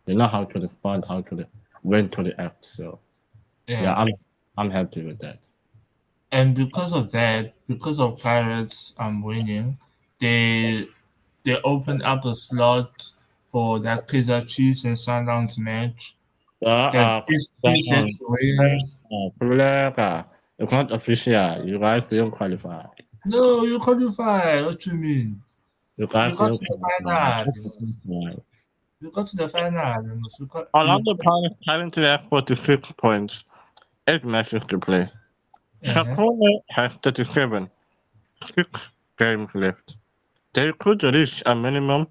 They know how to respond, how to win to the act. So yeah, I'm happy with that. And because of that, because of Pirates winning, they they opened up a slot for that Kaizer Chiefs and Sundowns match. That is set to win. It's not official. You guys didn't qualify. No, you qualified. What you mean? You You guys got didn't to the qualify. final. You got to the final. Orlando Pirates currently have 46 points, 8 matches to play. Sakura has 37, 6 games left. They could reach a minimum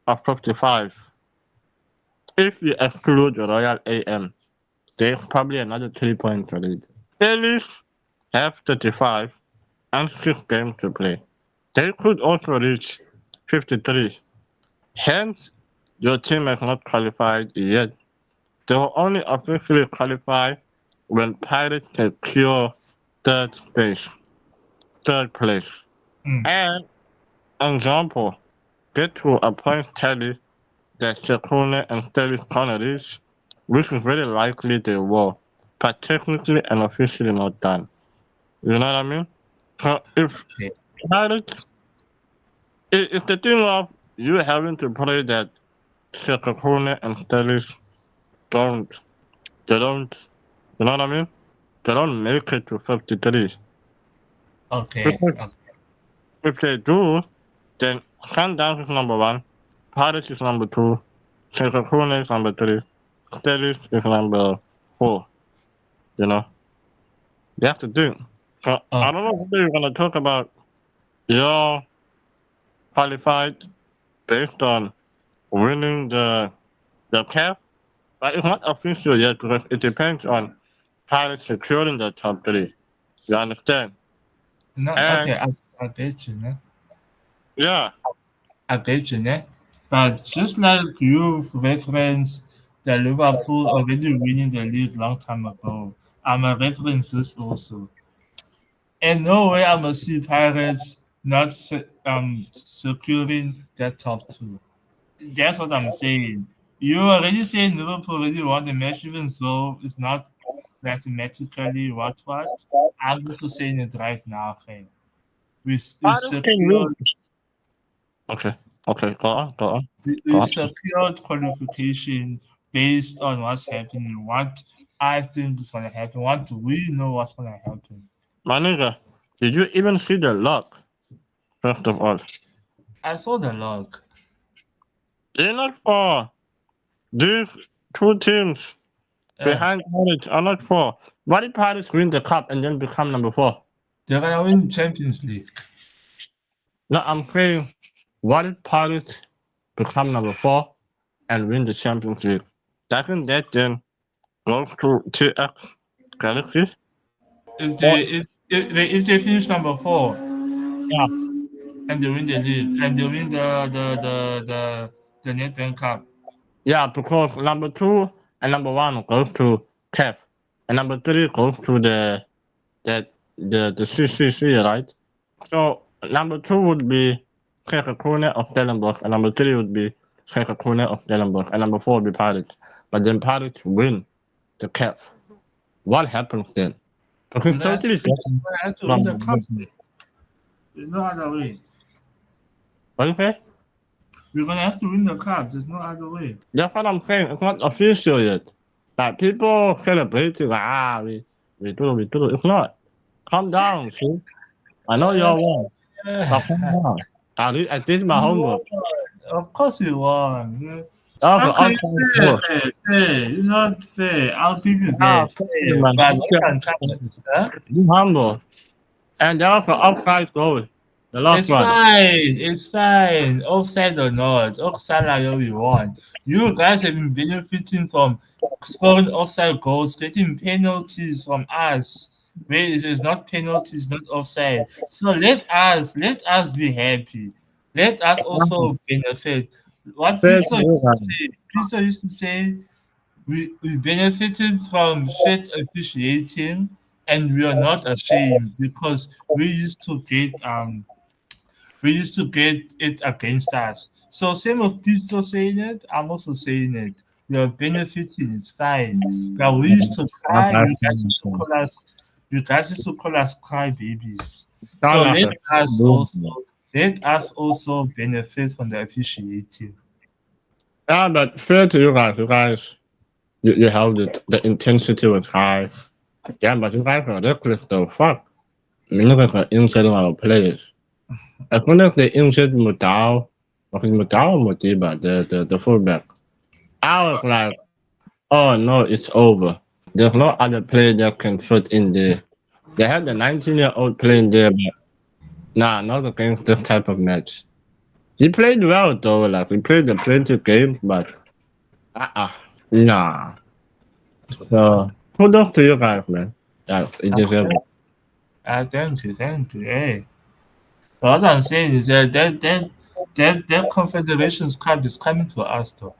of 55 if you exclude Royal AM. There's probably another 3 points to lead. Phillies have 35 and 6 games to play. They could also reach 53. Hence, your team has not qualified yet. They will only officially qualify when Pirates secure third place. Mm. And example, get to a point tally that Shakuna and Sterling gonna reach, which is very likely they will, but technically and officially not done. You know what I mean? So if Okay. Pirates, it's the thing of you having to play that Shakuna and Sterling don't, they don't, you know what I mean? They don't make it to 53. Okay. Because if they do, then Sundowns is number one, Pirates is number two, Shakuna is number three, Sterling is number four. You know, you have to do. So I don't know whether you're gonna talk about your qualified based on winning the CAF, but it's not official yet because it depends on Pirates securing the top three. You understand? No, And okay, I get you, né? yeah, I get you, né? But just like you've referenced the Liverpool already winning the league long time ago, I'm a reference this also. And no way I'm gonna see Pirates not securing that top two. That's what I'm saying. You already saying Liverpool already won the match, even though it's not mathematically what. I'm also saying it right now, okay. We Pirates can win. secured Okay, okay, go on, go on, go we on. secured qualification based on what's happening, what I think is gonna happen, what we know what's gonna happen. My nigga, did you even see the luck? First of all, I saw the log. they're not for these two teams behind Pirates are not for. Why did Pirates win the cup and then become number four? They're gonna win Champions League. No, I'm saying, why did Pirates become number four and win the Champions League? Doesn't that then go to TX Galaxy? If they finish number 4 Yeah, and they win the league and they win the Nedbank Cup. yeah, because number two and number one goes to CAF, and number three goes to the CCC, right? So number two would be Kekakune of Stellenbosch, and number three would be Kekakune of Stellenbosch, and number four would be Pirates. But then Pirates win the CAF. What happens then? Because We're gonna have totally to, different we're gonna have to from win the cup. There's no other way. what you say? We're gonna have to win the cup. There's no other way. That's what I'm saying. It's not official yet. Like people celebrating, like, we do it. It's not. Calm down, see. I know you're wrong, but calm down. I did my homework. Of course we won. Okay, How can okay, you sure. say? It's not fair. I'll give you Ah, that. fair, man. But what can come? Huh? Be humble. And there was an offside goal. The last It's one. fine. It's fine. Offside or not, offside like we won. You guys have been benefiting from scoring offside goals, getting penalties from us. Where it is not penalties, not offside. So let us be happy. Let us also benefit. What Fair Pizza to you, man. Used to say, we benefited from shit officiating and we are not ashamed because we used to get it against us. So same of Pizza saying it, I'm also saying it. We are benefiting, it's fine. But we used to cry, you guys used to call us cry babies. So Sound like a let us also benefit from the officiating. yeah, but fair to you guys. You held it. The intensity was high. Yeah, but you guys are reckless though. Fuck. I mean, look at the inside of our players. As soon as they injured Mudau, Mutiba, the fullback, I was like, oh no, it's over. There's no other player that can fit in there. They had the 19-year-old playing there, but nah, not against this type of match. He played well though, like he played the 20 games, but nah. So kudos to you guys, man. Yeah, it deserves it. Thank you, thank you. Hey, what I'm saying is that Confederations Cup is coming to us, though.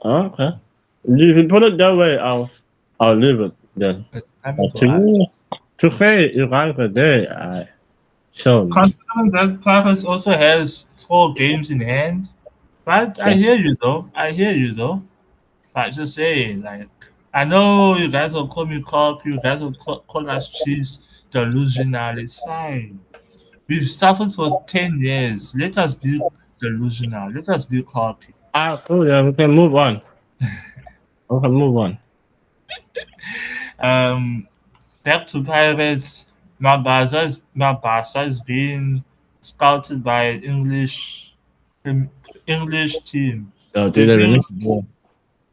Okay. If you put it that way, I'll leave it then. It's coming But to to us. me, to say you guys a day, I show me. Considering that Paris also has 4 games in hand, but I Yeah. hear you though. I hear you though. But just saying, like, I know you guys will call me cock, you guys will call us cheese, delusional. It's fine. We've suffered for 10 years. Let us be delusional. Let us be cocky. Cool, yeah, we can move on. We can move on. Um, Back to Pirates. My Barca is being scouted by an English team. So, Do you today think?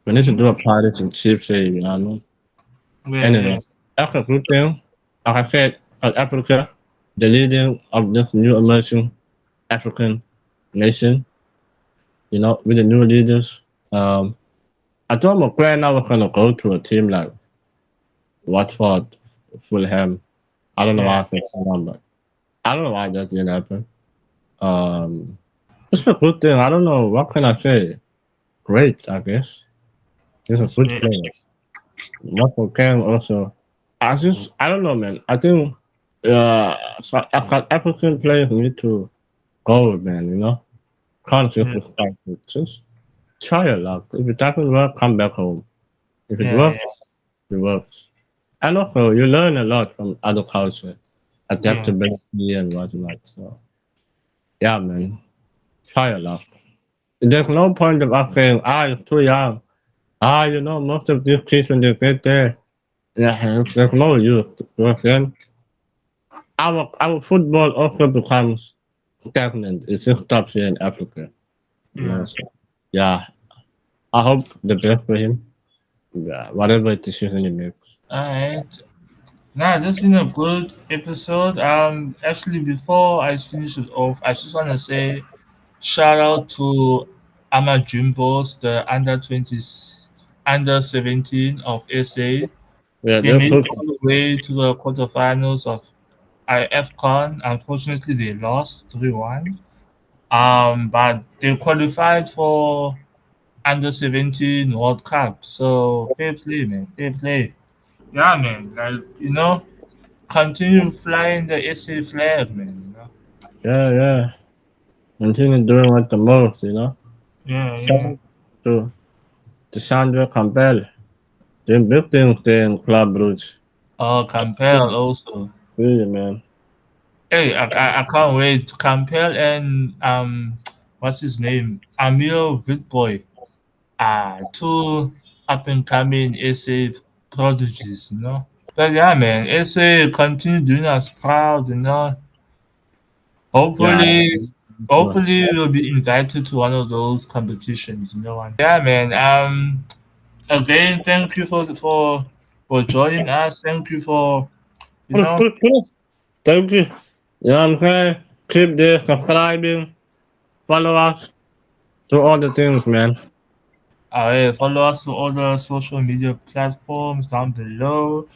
we need to do a Pirates and Chiefs, you know. Yeah, Anyway, yeah, that's a good thing. Like I said, South Africa, the leading of this new emerging African nation, you know, with the new leaders. I thought my plan now was gonna go to a team like Watford, Fulham. I don't know why yeah, I think someone, but I don't know why that didn't happen. Um, it's a good thing. I don't know what can I say. Great, I guess. He's a that's good great. player. Watford can also. I don't know, man. I think South African players need to go, man. You know, can't just Yeah, respect it. Just try your luck. If it doesn't work, come back home. If it yeah, works, it works. And also, you learn a lot from other culture, yeah, adaptability and whatnot. So, yeah, man, try your luck. There's no point of us saying, you're too young. You know, most of these kids when they get there, yeah, there's no use. Because then our football also becomes stagnant. It just stops here in Africa. You know, yeah. so, yeah, I hope the best for him. Yeah, whatever decision he makes. Alright. Nah, this has been a good episode. Actually, before I finish it off, I just want to say shout out to Amajumbos, the under 17 of SA. Yeah, They they're made it good. all the way to the quarterfinals of IFCON. Unfortunately, they lost 3-1. But they qualified for under 17 World Cup. So fair play, man. Fair play. Yeah, man. Like, continue flying the SA flag, man. Yeah, yeah. Continue doing what the most, you know. Yeah, Shout yeah. out to Sandra Campbell. Doing big things there in Club Brugge. Oh, Campbell also. Really, man. Hey, I can't wait. Campbell and what's his name? Amir Vitboy. Two up and coming SA prodigies. But yeah, man, SA continue doing us proud. Yeah. Hopefully, Sure. hopefully we'll be invited to one of those competitions. And yeah, man. Again, thank you for joining us. Thank you for you Cool, know cool, cool. Thank you. You know what I'm saying? Keep there, subscribing, follow us, do all the things, man. follow us to all the social media platforms down below.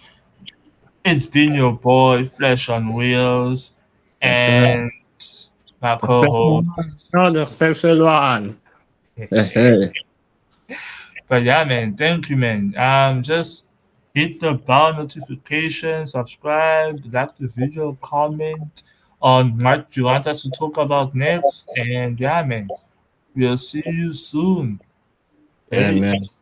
It's been your boy Flesh on Wheels Yes, sir. and my The special one. co-host. No, the special one. Hey, hey. But yeah, man, thank you, man. Just hit the bell notification, subscribe, like the video, comment on what you want us to talk about next, and yeah, man, we'll see you soon. Yeah, man. Peace.